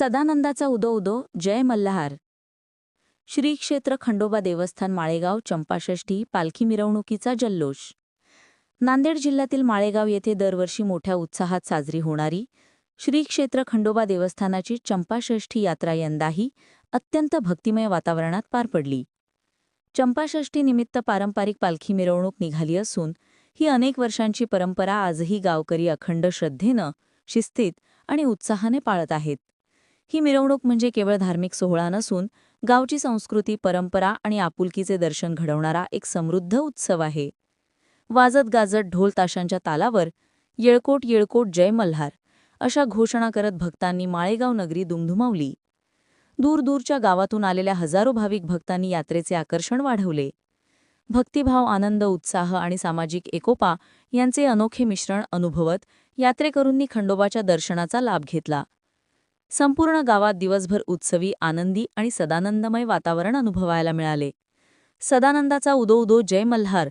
सदानंदाचा उदो उदो जय मल्हार. श्री क्षेत्र खंडोबा देवस्थान माळेगाव चंपाषष्ठी पालखी मिरवणुकीचा जल्लोष. नांदेड जिल्ह्यातील माळेगाव येथे दरवर्षी मोठ्या उत्साहात साजरी होणारी श्री क्षेत्र खंडोबा देवस्थानाची चंपाषष्ठी यात्रा यंदाही अत्यंत भक्तिमय वातावरणात पार पडली. चंपाषष्ठीनिमित्त पारंपरिक पालखी मिरवणूक निघाली असून ही अनेक वर्षांची परंपरा आजही गावकरी अखंड श्रद्धेनं, शिस्तीत आणि उत्साहाने पाळत आहेत. ही मिरवणूक म्हणजे केवळ धार्मिक सोहळा नसून गावची संस्कृती, परंपरा आणि आपुलकीचे दर्शन घडवणारा एक समृद्ध उत्सव आहे. वाजत गाजत ढोल ताशांच्या तालावर येळकोट येळकोट जय मल्हार अशा घोषणा करत भक्तांनी माळेगाव नगरी दुमदुमावली. दूरदूरच्या गावातून आलेल्या हजारो भाविक भक्तांनी यात्रेचे आकर्षण वाढवले. भक्तिभाव, आनंद, उत्साह आणि सामाजिक एकोपा यांचे अनोखे मिश्रण अनुभवत यात्रेकरूंनी खंडोबाच्या दर्शनाचा लाभ घेतला. संपूर्ण गावात दिवसभर उत्सवी, आनंदी आणि सदानंदमय वातावरण अनुभवायला मिळाले. सदानंदाचा उदो उदो जय मल्हार